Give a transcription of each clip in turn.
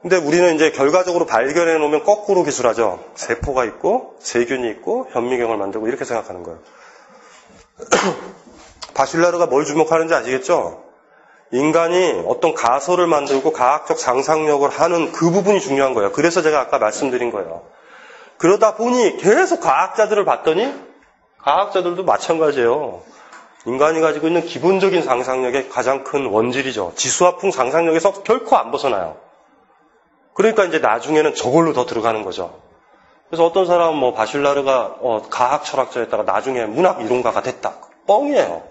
근데 우리는 이제 결과적으로 발견해 놓으면 거꾸로 기술하죠. 세포가 있고, 세균이 있고, 현미경을 만들고 이렇게 생각하는 거예요. 바슐라르가 뭘 주목하는지 아시겠죠? 인간이 어떤 가설을 만들고 과학적 상상력을 하는 그 부분이 중요한 거예요. 그래서 제가 아까 말씀드린 거예요. 그러다 보니 계속 과학자들을 봤더니 과학자들도 마찬가지예요. 인간이 가지고 있는 기본적인 상상력의 가장 큰 원질이죠. 지수화풍 상상력에서 결코 안 벗어나요. 그러니까 이제 나중에는 저걸로 더 들어가는 거죠. 그래서 어떤 사람은 뭐 바슐라르가 과학 철학자였다가 나중에 문학 이론가가 됐다. 뻥이에요.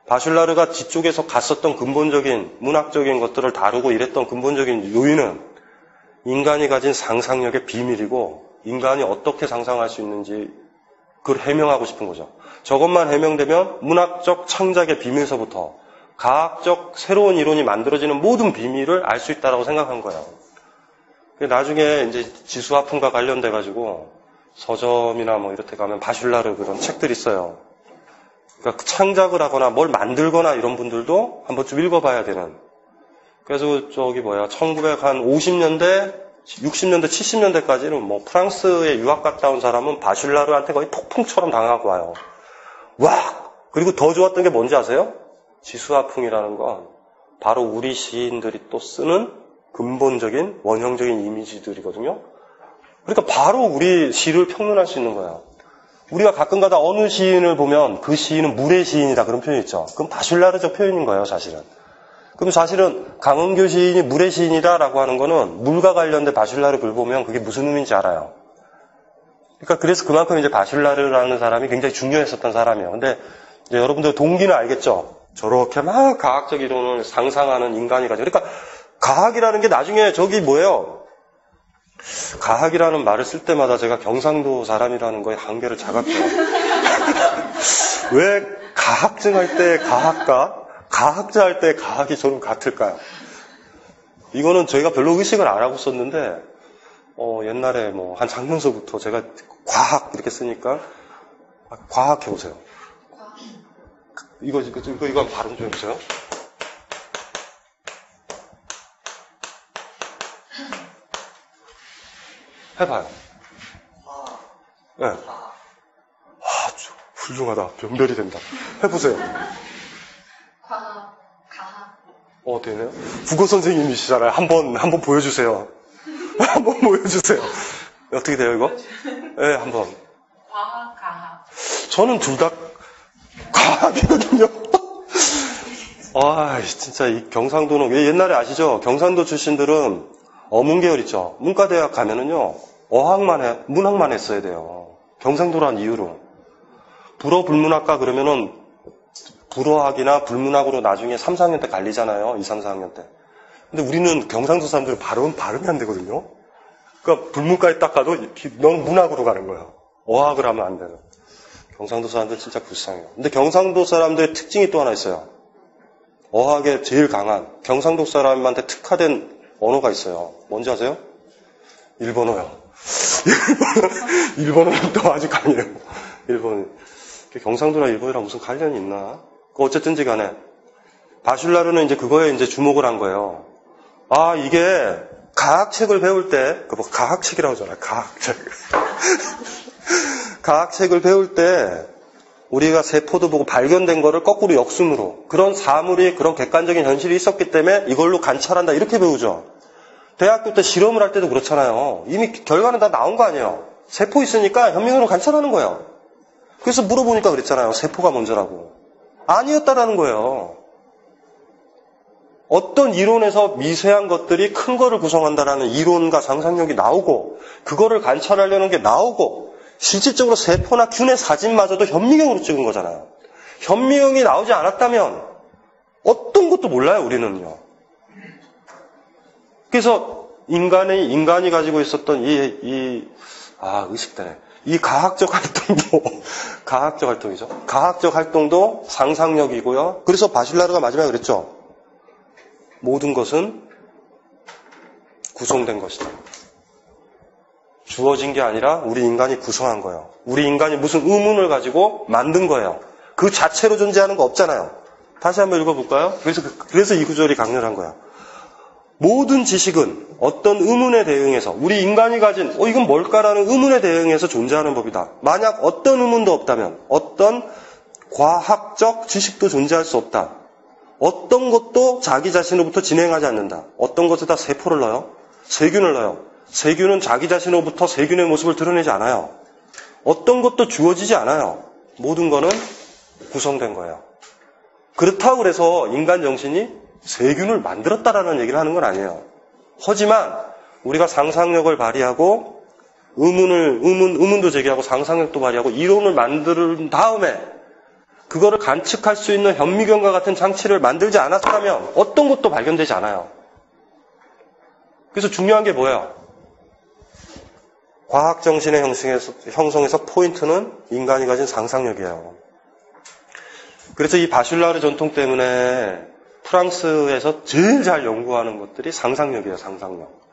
바슐라르가 뒤쪽에서 갔었던 근본적인 문학적인 것들을 다루고 이랬던 근본적인 요인은 인간이 가진 상상력의 비밀이고 인간이 어떻게 상상할 수 있는지 그걸 해명하고 싶은 거죠. 저것만 해명되면 문학적 창작의 비밀서부터 과학적 새로운 이론이 만들어지는 모든 비밀을 알 수 있다고 생각한 거예요. 나중에 이제 지수화풍과 관련돼가지고 서점이나 뭐 이렇게 가면 바슐라르 그런 책들이 있어요. 그러니까 창작을 하거나 뭘 만들거나 이런 분들도 한 번쯤 읽어봐야 되는. 그래서 1950년대, 60년대, 70년대까지는 뭐 프랑스에 유학 갔다 온 사람은 바슐라르한테 거의 폭풍처럼 당하고 와요. 와! 그리고 더 좋았던 게 뭔지 아세요? 지수화풍이라는 건 바로 우리 시인들이 또 쓰는 근본적인 원형적인 이미지들이거든요. 그러니까 바로 우리 시를 평론할 수 있는 거예요. 우리가 가끔가다 어느 시인을 보면 그 시인은 물의 시인이다 그런 표현이 있죠. 그건 바슐라르적 표현인 거예요, 사실은. 그럼 사실은 강은교 시인이 물의 시인이다라고 하는 거는 물과 관련된 바슐라르 글 보면 그게 무슨 의미인지 알아요. 그러니까 그래서 그만큼 이제 바슐라르라는 사람이 굉장히 중요했었던 사람이에요. 근데 이제 여러분들 동기는 알겠죠? 저렇게 막 과학적 이론을 상상하는 인간이 가지고. 그러니까 과학이라는 게 나중에 저기 뭐예요? 과학이라는 말을 쓸 때마다 제가 경상도 사람이라는 거에 한계를 자각해요. 왜 과학증 할 때 과학과 과학자 할 때 과학이 저는 같을까요? 이거는 저희가 별로 의식을 안 하고 썼는데 옛날에 뭐 한 작년서부터 제가 과학 이렇게 쓰니까 과학 해보세요. 이거 발음 좀 해보세요. 해봐요. 네. 훌륭하다. 변별이 된다. 해보세요. 가학. 되네요? 국어 선생님이시잖아요. 한번 보여주세요. 한번 보여주세요. 어떻게 돼요, 이거? 네, 한번. 가학. 저는 둘 다 과학이거든요. 진짜 이 경상도는, 옛날에 아시죠? 경상도 출신들은 어문계열 있죠. 문과대학 가면은요, 문학만 했어야 돼요. 경상도란 이유로. 불어불문학과 그러면은 불어학이나 불문학으로 나중에 3, 4학년 때 갈리잖아요. 2, 3, 4학년 때. 근데 우리는 경상도 사람들은 발음이 안 되거든요. 그러니까 불문과에 딱 가도 너무 문학으로 가는 거예요. 어학을 하면 안 되는. 경상도 사람들 진짜 불쌍해요. 근데 경상도 사람들의 특징이 또 하나 있어요. 어학에 제일 강한 경상도 사람한테 특화된 언어가 있어요. 뭔지 아세요? 일본어요. 일본어는 또 아주 강해요. 일본어. 경상도랑 일본이랑 무슨 관련이 있나? 어쨌든지 간에 바슐라르는 이제 그거에 이제 주목을 한 거예요. 이게 과학책을 배울 때, 과학책이라고 하잖아요. 과학책. 과학책을 배울 때 우리가 세포도 보고 발견된 거를 거꾸로 역순으로 그런 사물이 그런 객관적인 현실이 있었기 때문에 이걸로 관찰한다 이렇게 배우죠. 대학교 때 실험을 할 때도 그렇잖아요. 이미 결과는 다 나온 거 아니에요. 세포 있으니까 현미경으로 관찰하는 거예요. 그래서 물어보니까 그랬잖아요. 세포가 먼저라고. 아니었다라는 거예요. 어떤 이론에서 미세한 것들이 큰 거를 구성한다라는 이론과 상상력이 나오고 그거를 관찰하려는 게 나오고 실질적으로 세포나 균의 사진마저도 현미경으로 찍은 거잖아요. 현미경이 나오지 않았다면 어떤 것도 몰라요, 우리는요. 그래서 인간이 가지고 있었던 의식되네. 이 과학적 활동이죠. 과학적 활동도 상상력이고요. 그래서 바슐라르가 마지막에 그랬죠. 모든 것은 구성된 것이다. 주어진 게 아니라 우리 인간이 구성한 거예요. 우리 인간이 무슨 의문을 가지고 만든 거예요. 그 자체로 존재하는 거 없잖아요. 다시 한번 읽어볼까요? 그래서 이 구절이 강렬한 거야. 모든 지식은 어떤 의문에 대응해서 우리 인간이 가진 이건 뭘까라는 의문에 대응해서 존재하는 법이다. 만약 어떤 의문도 없다면 어떤 과학적 지식도 존재할 수 없다. 어떤 것도 자기 자신으로부터 진행하지 않는다. 어떤 것에다 세포를 넣어요? 세균을 넣어요. 세균은 자기 자신으로부터 세균의 모습을 드러내지 않아요. 어떤 것도 주어지지 않아요. 모든 거는 구성된 거예요. 그렇다고 해서 인간 정신이 세균을 만들었다라는 얘기를 하는 건 아니에요. 하지만 우리가 상상력을 발휘하고 의문도 제기하고 상상력도 발휘하고 이론을 만든 다음에 그거를 관측할 수 있는 현미경과 같은 장치를 만들지 않았다면 어떤 것도 발견되지 않아요. 그래서 중요한 게 뭐예요? 과학 정신의 형성에서 포인트는 인간이 가진 상상력이에요. 그래서 이 바슐라르 전통 때문에 프랑스에서 제일 잘 연구하는 것들이 상상력이에요, 상상력.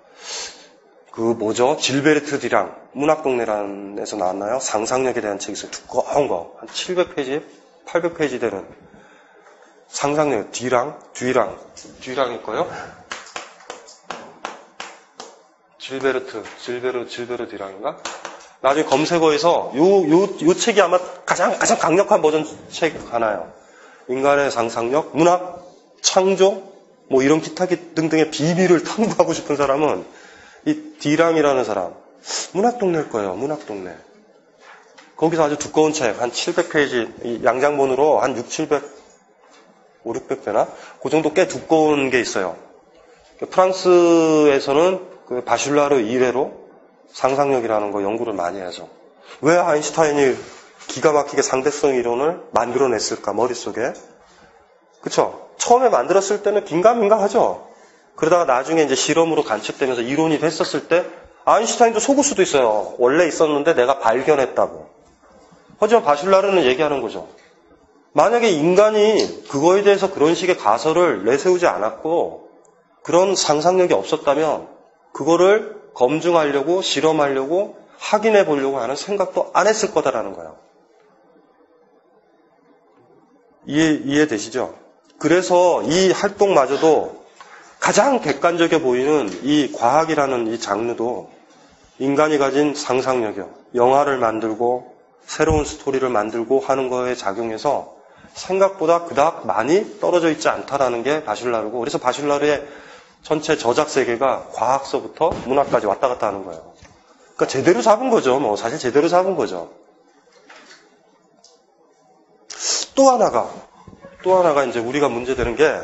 질베르트 디랑, 문학동네라는 데서 나왔나요? 상상력에 대한 책이 있어요. 두꺼운 거. 한 700페이지, 800페이지 되는 상상력, 뒤랑일 거예요? 질베르 디랑인가? 나중에 검색어에서 요 책이 아마 가장 강력한 버전 책 하나예요. 인간의 상상력, 문학, 창조, 이런 기타 등등의 비밀을 탐구하고 싶은 사람은 이 디랑이라는 사람, 문학동네일 거예요, 문학동네. 거기서 아주 두꺼운 책, 한 700페이지, 양장본으로 한 500-600대나? 그 정도 꽤 두꺼운 게 있어요. 프랑스에서는 그 바슐라르 이래로 상상력이라는 거 연구를 많이 해서. 왜 아인슈타인이 기가 막히게 상대성 이론을 만들어냈을까, 머릿속에? 그쵸? 처음에 만들었을 때는 긴가민가 하죠? 그러다가 나중에 이제 실험으로 관측되면서 이론이 됐었을 때, 아인슈타인도 속을 수도 있어요. 원래 있었는데 내가 발견했다고. 하지만 바슐라르는 얘기하는 거죠. 만약에 인간이 그거에 대해서 그런 식의 가설을 내세우지 않았고, 그런 상상력이 없었다면, 그거를 검증하려고, 실험하려고, 확인해 보려고 하는 생각도 안 했을 거다라는 거예요. 이해되시죠? 그래서 이 활동마저도 가장 객관적이어 보이는 이 과학이라는 이 장르도 인간이 가진 상상력이요. 영화를 만들고 새로운 스토리를 만들고 하는 거에 작용해서 생각보다 그닥 많이 떨어져 있지 않다라는 게 바슐라르고, 그래서 바슐라르의 전체 저작 세계가 과학서부터 문학까지 왔다 갔다 하는 거예요. 그러니까 제대로 잡은 거죠. 사실 제대로 잡은 거죠. 또 하나가 이제 우리가 문제되는 게,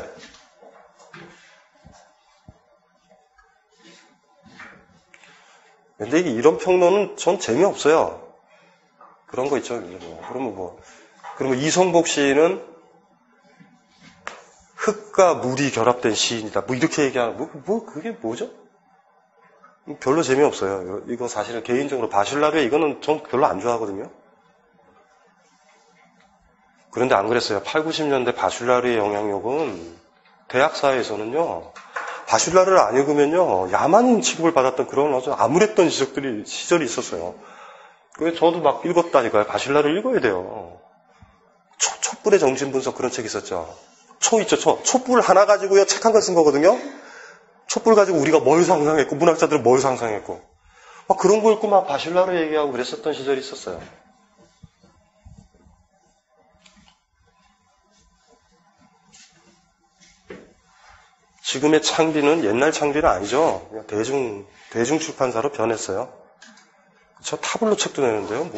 근데 이런 평론은 전 재미없어요. 그런 거 있죠. 그러면 이성복 시인은 흙과 물이 결합된 시인이다. 이렇게 얘기하는, 그게 뭐죠? 별로 재미없어요. 이거 사실은 개인적으로 바슐라르의 이거는 전 별로 안 좋아하거든요. 그런데 안 그랬어요. 8, 90년대 바슐라르의 영향력은 대학 사회에서는요, 바슐라르를 안 읽으면요, 야만인 취급을 받았던 그런 아주 암울했던 시절이 있었어요. 그래서 저도 막 읽었다니까요. 바슐라르를 읽어야 돼요. 촛불의 정신분석 그런 책 있었죠. 촛불 하나 가지고요, 책 한 권 쓴 거거든요. 촛불 가지고 우리가 뭘 상상했고, 문학자들은 뭘 상상했고, 막 그런 거 읽고 막 바슐라르 얘기하고 그랬었던 시절이 있었어요. 지금의 창비는 옛날 창비는 아니죠. 그냥 대중 출판사로 변했어요. 저 타블로 책도 내는데요.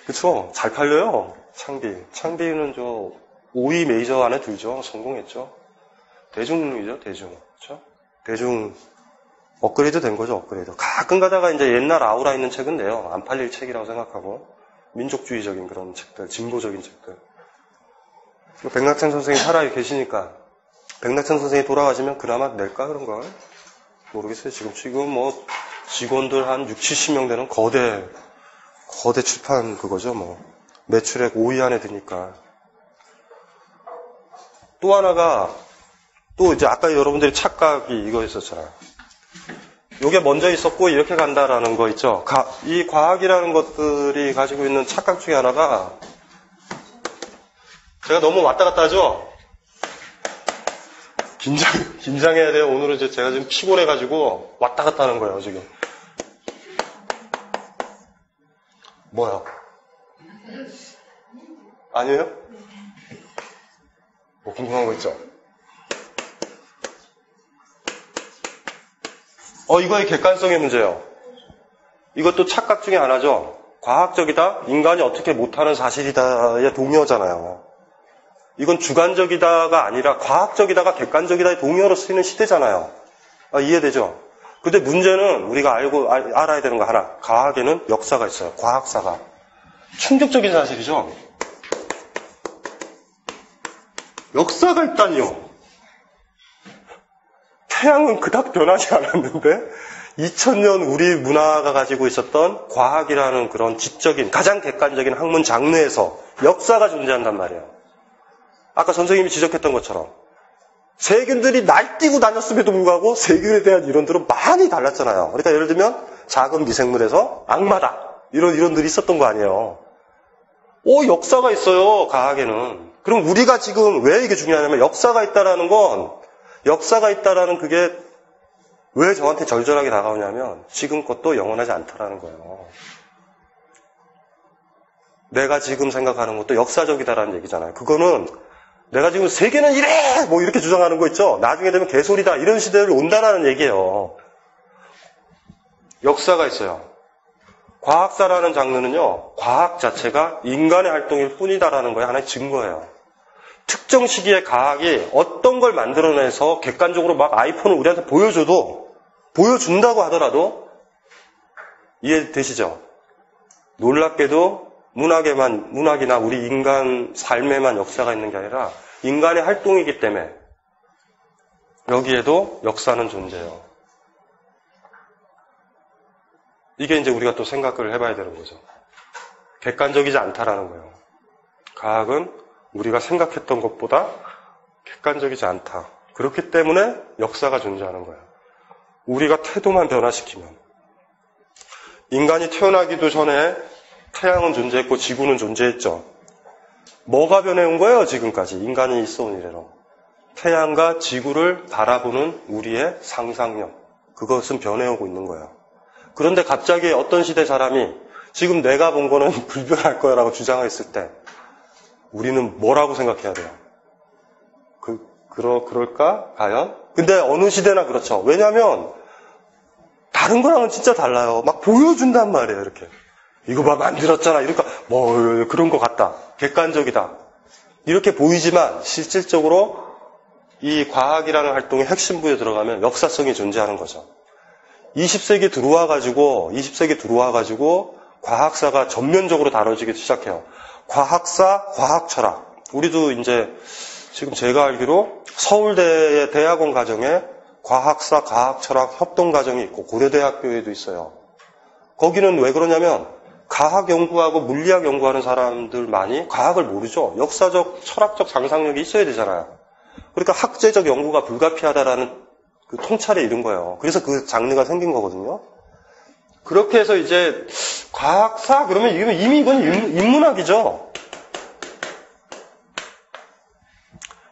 그쵸? 잘 팔려요. 창비는 5위 메이저 안에 들죠. 성공했죠. 대중이죠, 대중. 그쵸? 대중 업그레이드 된 거죠, 업그레이드. 가끔 가다가 이제 옛날 아우라 있는 책은 내요. 안 팔릴 책이라고 생각하고. 민족주의적인 그런 책들, 진보적인 책들. 백낙천 선생이 살아 계시니까, 백낙천 선생이 돌아가시면 그나마 낼까, 그런 걸? 모르겠어요. 지금 직원들 한 60, 70명 되는 거대 출판 그거죠, 매출액 5위 안에 드니까. 또 하나가, 이제 아까 여러분들이 착각이 이거 있었잖아요. 요게 먼저 있었고, 이렇게 간다라는 거 있죠. 이 과학이라는 것들이 가지고 있는 착각 중에 하나가, 제가 너무 왔다 갔다 하죠? 긴장해야 돼요. 오늘은 제가 지금 피곤해가지고 왔다 갔다 하는 거예요, 지금. 뭐야? 아니에요? 뭐 궁금한 거 있죠? 이거의 객관성의 문제예요. 이것도 착각 중에 하나죠. 과학적이다, 인간이 어떻게 못하는 사실이다의 동의어잖아요. 이건 주관적이다가 아니라 과학적이다가 객관적이다의 동의어로 쓰이는 시대잖아요. 이해되죠? 근데 문제는 우리가 알아야 되는 거 하나. 과학에는 역사가 있어요. 과학사가. 충격적인 사실이죠? 역사가 있다니요. 태양은 그닥 변하지 않았는데 2000년 우리 문화가 가지고 있었던 과학이라는 그런 지적인 가장 객관적인 학문 장르에서 역사가 존재한단 말이에요. 아까 선생님이 지적했던 것처럼 세균들이 날뛰고 다녔음에도 불구하고 세균에 대한 이론들은 많이 달랐잖아요. 그러니까 예를 들면 작은 미생물에서 악마다 이런 이론들이 있었던 거 아니에요. 역사가 있어요. 과학에는. 그럼 우리가 지금 왜 이게 중요하냐면 역사가 있다라는 그게 왜 저한테 절절하게 다가오냐면 지금 것도 영원하지 않다라는 거예요. 내가 지금 생각하는 것도 역사적이다라는 얘기잖아요. 그거는 내가 지금 세계는 이래! 뭐 이렇게 주장하는 거 있죠? 나중에 되면 개소리다. 이런 시대를 온다라는 얘기예요. 역사가 있어요. 과학사라는 장르는요, 과학 자체가 인간의 활동일 뿐이다라는 거에 하나의 증거예요. 특정 시기에 과학이 어떤 걸 만들어내서 객관적으로 막 아이폰을 우리한테 보여준다고 하더라도 이해되시죠? 놀랍게도 문학이나 우리 인간 삶에만 역사가 있는 게 아니라 인간의 활동이기 때문에 여기에도 역사는 존재해요. 이게 이제 우리가 또 생각을 해봐야 되는 거죠. 객관적이지 않다라는 거예요. 과학은 우리가 생각했던 것보다 객관적이지 않다. 그렇기 때문에 역사가 존재하는 거예요. 우리가 태도만 변화시키면. 인간이 태어나기도 전에 태양은 존재했고 지구는 존재했죠. 뭐가 변해온 거예요, 지금까지? 인간이 있어온 이래로. 태양과 지구를 바라보는 우리의 상상력. 그것은 변해오고 있는 거예요. 그런데 갑자기 어떤 시대 사람이 지금 내가 본 거는 불변할 거야 라고 주장했을 때 우리는 뭐라고 생각해야 돼요? 그럴까? 과연? 근데 어느 시대나 그렇죠. 왜냐하면 다른 거랑은 진짜 달라요. 막 보여준단 말이에요, 이렇게. 이거 봐, 만들었잖아. 이러니까 뭐 그런 것 같다. 객관적이다. 이렇게 보이지만 실질적으로 이 과학이라는 활동의 핵심부에 들어가면 역사성이 존재하는 거죠. 20세기 들어와가지고 과학사가 전면적으로 다뤄지기 시작해요. 과학사, 과학철학. 우리도 이제 지금 제가 알기로 서울대의 대학원 과정에 과학사, 과학철학 협동과정이 있고 고려대학교에도 있어요. 거기는 왜 그러냐면 과학 연구하고 물리학 연구하는 사람들만이 과학을 모르죠. 역사적, 철학적 상상력이 있어야 되잖아요. 그러니까 학제적 연구가 불가피하다라는 그 통찰에 이른 거예요. 그래서 그 장르가 생긴 거거든요. 그렇게 해서 이제 과학사 그러면 이미 이건 인문학이죠.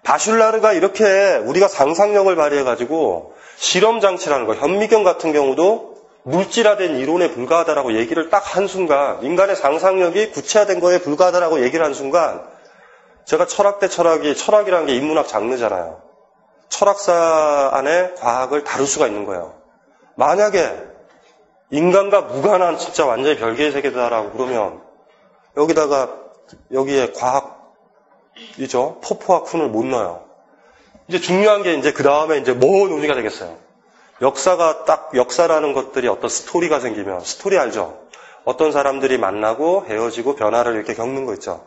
바슐라르가 이렇게 우리가 상상력을 발휘해가지고 실험장치라는 거, 현미경 같은 경우도 물질화된 이론에 불과하다라고 얘기를 딱 한순간, 인간의 상상력이 구체화된 거에 불과하다라고 얘기를 한 순간, 제가 철학 대 철학이라는 게 인문학 장르잖아요. 철학사 안에 과학을 다룰 수가 있는 거예요. 만약에 인간과 무관한 진짜 완전히 별개의 세계다라고 그러면 여기에 과학이죠. 포포와 쿤을 못 넣어요. 이제 중요한 게 이제 그 다음에 이제 뭐 논의가 되겠어요. 역사라는 것들이 어떤 스토리가 생기면, 스토리 알죠? 어떤 사람들이 만나고 헤어지고 변화를 이렇게 겪는 거 있죠.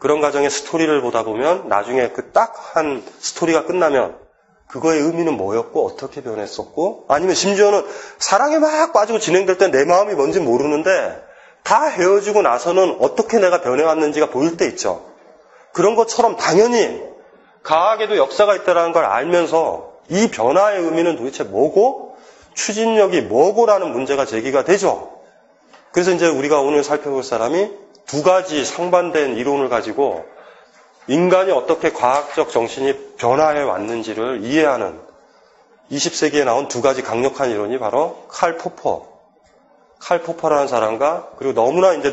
그런 과정의 스토리를 보다 보면 나중에 그 딱 한 스토리가 끝나면 그거의 의미는 뭐였고 어떻게 변했었고, 아니면 심지어는 사랑에 막 빠지고 진행될 때 내 마음이 뭔지 모르는데 다 헤어지고 나서는 어떻게 내가 변해왔는지가 보일 때 있죠. 그런 것처럼 당연히 과학에도 역사가 있다는 걸 알면서 이 변화의 의미는 도대체 뭐고 추진력이 뭐고라는 문제가 제기가 되죠. 그래서 이제 우리가 오늘 살펴볼 사람이 두 가지 상반된 이론을 가지고 인간이 어떻게 과학적 정신이 변화해 왔는지를 이해하는 20세기에 나온 두 가지 강력한 이론이 바로 칼 포퍼라는 사람과 그리고 너무나 이제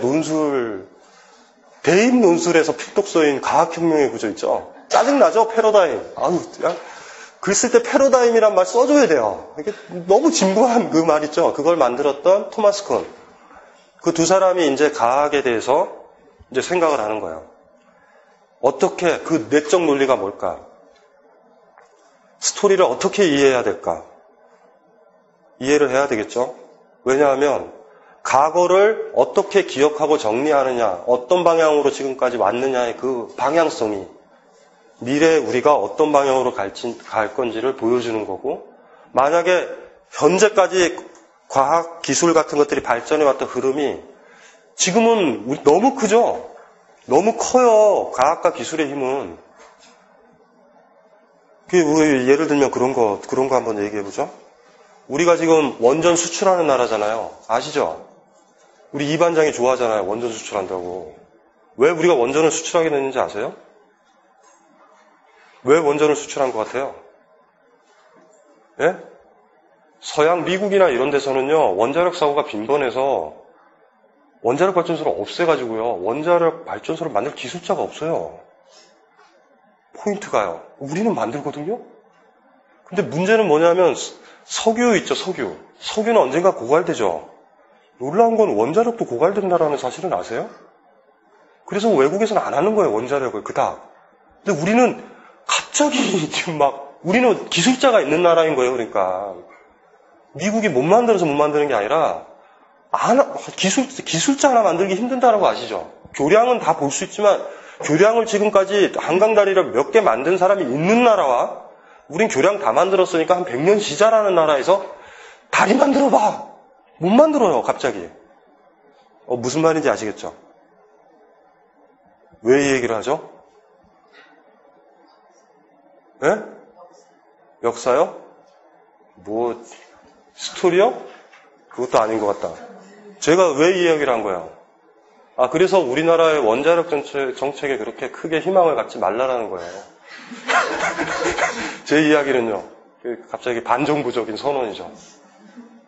대입 논술에서 픽독서인 과학혁명의 구조 있죠. 짜증나죠? 패러다임. 글 쓸 때 패러다임이란 말 써줘야 돼요. 이게 너무 진부한 그 말 있죠. 그걸 만들었던 토마스 쿤. 그 두 사람이 이제 과학에 대해서 이제 생각을 하는 거예요. 어떻게 그 내적 논리가 뭘까? 스토리를 어떻게 이해해야 될까? 이해를 해야 되겠죠? 왜냐하면 과거를 어떻게 기억하고 정리하느냐, 어떤 방향으로 지금까지 왔느냐의 그 방향성이 미래에 우리가 어떤 방향으로 갈 건지를 보여주는 거고, 만약에 현재까지 과학, 기술 같은 것들이 발전해왔던 흐름이 지금은 너무 크죠? 너무 커요. 과학과 기술의 힘은. 예를 들면 그런 거 한번 얘기해보죠. 우리가 지금 원전 수출하는 나라잖아요. 아시죠? 우리 이 반장이 좋아하잖아요. 원전 수출한다고. 왜 우리가 원전을 수출하게 됐는지 아세요? 왜 원전을 수출한 것 같아요? 예? 서양 미국이나 이런 데서는요, 원자력 사고가 빈번해서 원자력 발전소를 없애가지고요, 원자력 발전소를 만들 기술자가 없어요. 포인트가요. 우리는 만들거든요? 근데 문제는 뭐냐면, 석유 있죠, 석유. 석유는 언젠가 고갈되죠. 놀라운 건 원자력도 고갈된다라는 사실은 아세요? 그래서 외국에서는 안 하는 거예요, 원자력을, 그닥. 근데 우리는 갑자기 지금 우리는 기술자가 있는 나라인 거예요, 그러니까. 미국이 못 만들어서 못 만드는 게 아니라, 기술자 하나 만들기 힘든다라고 아시죠? 교량은 다 볼 수 있지만, 교량을 지금까지 한강다리를 몇 개 만든 사람이 있는 나라와, 우린 교량 다 만들었으니까 한 100년 시자라는 나라에서 다리 만들어봐! 못 만들어요, 갑자기. 무슨 말인지 아시겠죠? 왜 이 얘기를 하죠? 예? 역사요? 스토리요? 그것도 아닌 것 같다. 제가 왜 이 이야기를 한 거예요? 그래서 우리나라의 원자력 정책에 그렇게 크게 희망을 갖지 말라라는 거예요. 제 이야기는요, 갑자기 반정부적인 선언이죠.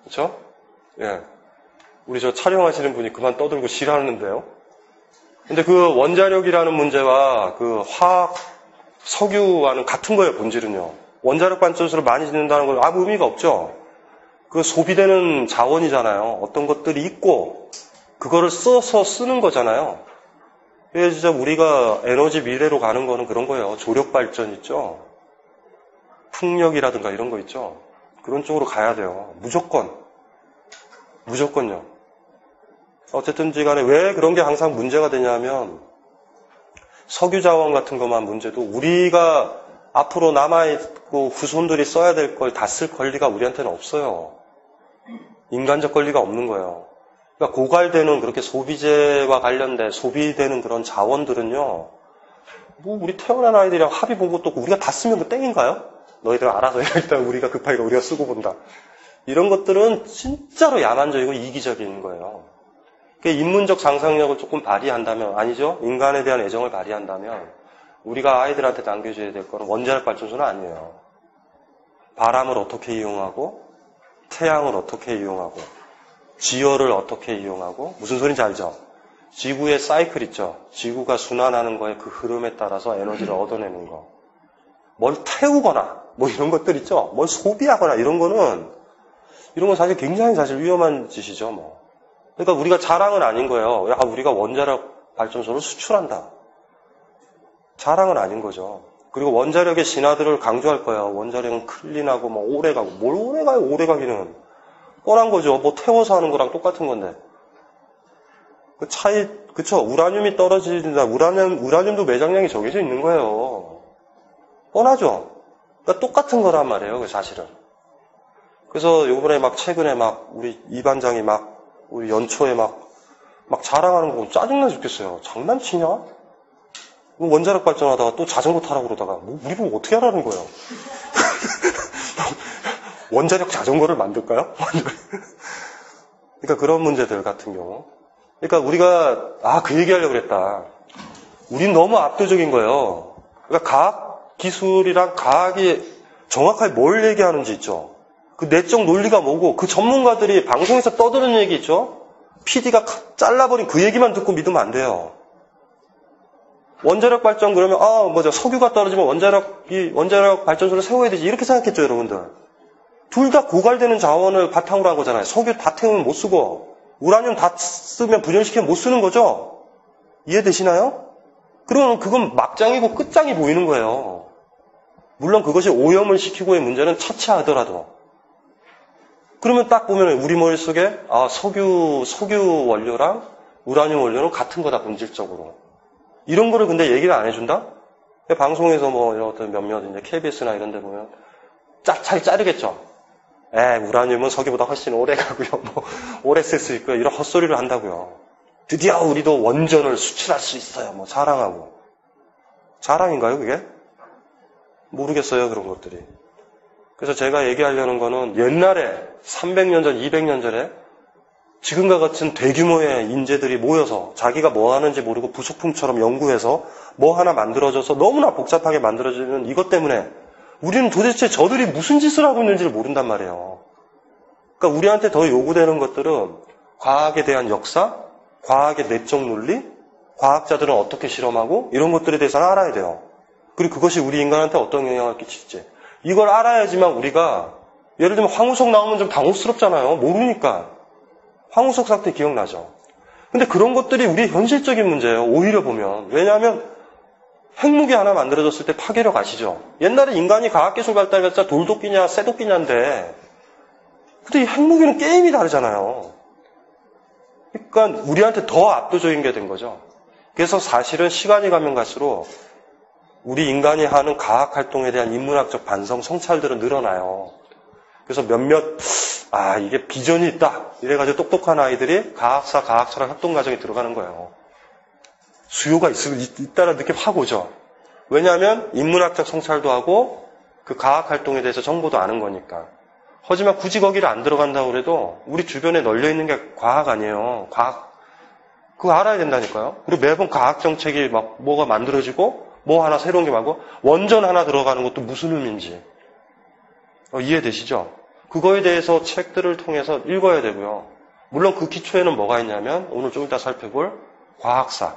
그렇죠? 예. 우리 저 촬영하시는 분이 그만 떠들고 싫어하는데요. 근데 그 원자력이라는 문제와 그 화학, 석유와는 같은 거예요, 본질은요. 원자력 발전소를 많이 짓는다는 건 아무 의미가 없죠. 그 소비되는 자원이잖아요. 어떤 것들이 있고, 그거를 써서 쓰는 거잖아요. 그래서 진짜 우리가 에너지 미래로 가는 거는 그런 거예요. 조력 발전 있죠. 풍력이라든가 이런 거 있죠. 그런 쪽으로 가야 돼요. 무조건요. 어쨌든지 간에 왜 그런 게 항상 문제가 되냐면, 석유 자원 같은 것만 문제도 우리가 앞으로 남아있고 후손들이 써야 될 걸 다 쓸 권리가 우리한테는 없어요. 인간적 권리가 없는 거예요. 그러니까 고갈되는 그렇게 소비재와 관련된 소비되는 그런 자원들은요, 우리 태어난 아이들이랑 합의 본 것도 없고 우리가 다 쓰면 그 땡인가요? 너희들 알아서 해. 일단 우리가 급하니까 우리가 쓰고 본다. 이런 것들은 진짜로 야만적이고 이기적인 거예요. 인문적 상상력을 조금 발휘한다면, 아니죠? 인간에 대한 애정을 발휘한다면 우리가 아이들한테 남겨줘야 될 거는 원자력 발전소는 아니에요. 바람을 어떻게 이용하고, 태양을 어떻게 이용하고, 지열을 어떻게 이용하고, 무슨 소린지 알죠? 지구의 사이클 있죠? 지구가 순환하는 거에 그 흐름에 따라서 에너지를 얻어내는 거. 뭘 태우거나, 이런 것들 있죠? 뭘 소비하거나 이런 건 사실 굉장히 위험한 짓이죠, 그러니까 우리가 자랑은 아닌 거예요. 우리가 원자력 발전소를 수출한다. 자랑은 아닌 거죠. 그리고 원자력의 진화들을 강조할 거예요. 원자력은 클린하고 오래 가고. 뭘 오래 가요, 오래 가기는. 뻔한 거죠. 태워서 하는 거랑 똑같은 건데. 그 차이, 그쵸? 우라늄이 떨어진다. 우라늄도 매장량이 정해져 있는 거예요. 뻔하죠? 그러니까 똑같은 거란 말이에요, 사실은. 그래서 요번에 최근에 우리 이 반장이 우리 연초에 자랑하는 거 짜증나 죽겠어요. 장난치냐? 원자력 발전하다가 또 자전거 타라고 그러다가 우리 보고 어떻게 하라는 거예요? 원자력 자전거를 만들까요? 그러니까 그런 문제들 같은 경우. 그러니까 우리가 그 얘기하려고 그랬다. 우린 너무 압도적인 거예요. 그러니까 과학 기술이랑 과학이 정확하게 뭘 얘기하는지 있죠. 그 내적 논리가 뭐고 그 전문가들이 방송에서 떠드는 얘기 있죠. PD가 잘라버린 그 얘기만 듣고 믿으면 안 돼요. 원자력 발전 그러면 석유가 떨어지면 원자력 발전소를 세워야 되지 이렇게 생각했죠, 여러분들. 둘 다 고갈되는 자원을 바탕으로 한 거잖아요. 석유 다 태우면 못 쓰고 우라늄 다 쓰면 분열시키면 못 쓰는 거죠. 이해되시나요? 그러면 그건 막장이고 끝장이 보이는 거예요. 물론 그것이 오염을 시키고의 문제는 차치하더라도. 그러면 딱 보면 우리 머릿속에 석유 원료랑 우라늄 원료는 같은 거다 본질적으로. 이런 거를 근데 얘기를 안 해준다? 방송에서 이런 어떤 몇몇 이제 KBS나 이런 데 보면 잘 자르겠죠. 우라늄은 석유보다 훨씬 오래 가고요. 오래 쓸 수 있고요. 이런 헛소리를 한다고요. 드디어 우리도 원전을 수출할 수 있어요. 자랑하고. 자랑인가요, 그게? 모르겠어요, 그런 것들이. 그래서 제가 얘기하려는 거는 옛날에 300년 전, 200년 전에 지금과 같은 대규모의 인재들이 모여서 자기가 뭐 하는지 모르고 부속품처럼 연구해서 뭐 하나 만들어져서 너무나 복잡하게 만들어지는 이것 때문에 우리는 도대체 저들이 무슨 짓을 하고 있는지를 모른단 말이에요. 그러니까 우리한테 더 요구되는 것들은 과학에 대한 역사, 과학의 내적 논리, 과학자들은 어떻게 실험하고 이런 것들에 대해서는 알아야 돼요. 그리고 그것이 우리 인간한테 어떤 영향을 끼칠지. 이걸 알아야지만 우리가 예를 들면 황우석 나오면 좀 당혹스럽잖아요. 모르니까. 황우석 사태 기억나죠? 근데 그런 것들이 우리의 현실적인 문제예요. 오히려 보면. 왜냐하면 핵무기 하나 만들어졌을 때 파괴력 아시죠? 옛날에 인간이 과학기술 발달했자 돌도끼냐 쇠도끼냐인데 근데 이 핵무기는 게임이 다르잖아요. 그러니까 우리한테 더 압도적인 게 된 거죠. 그래서 사실은 시간이 가면 갈수록 우리 인간이 하는 과학활동에 대한 인문학적 반성, 성찰들은 늘어나요. 그래서 이게 비전이 있다. 이래가지고 똑똑한 아이들이 과학사, 과학철학 협동과정에 들어가는 거예요. 수요가 있다는 느낌 확 오죠. 왜냐하면 인문학적 성찰도 하고 그 과학활동에 대해서 정보도 아는 거니까. 하지만 굳이 거기를 안 들어간다고 해도 우리 주변에 널려있는 게 과학 아니에요. 과학. 그거 알아야 된다니까요. 그리고 매번 과학정책이 뭐가 만들어지고 뭐 하나 새로운 게 많고 원전 하나 들어가는 것도 무슨 의미인지 이해되시죠? 그거에 대해서 책들을 통해서 읽어야 되고요. 물론 그 기초에는 뭐가 있냐면 오늘 좀 이따 살펴볼 과학사.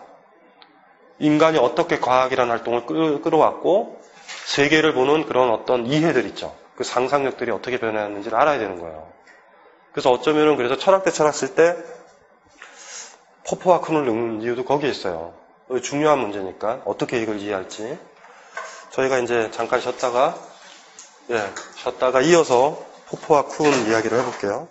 인간이 어떻게 과학이라는 활동을 끌어왔고 세계를 보는 그런 어떤 이해들 있죠. 그 상상력들이 어떻게 변했는지를 알아야 되는 거예요. 그래서 어쩌면은 그래서 철학 대 철학 쓸 때 포포와 쿤을 읽는 이유도 거기에 있어요. 중요한 문제니까 어떻게 이걸 이해할지. 저희가 이제 잠깐 쉬었다가 이어서 포포와 쿤 이야기를 해볼게요.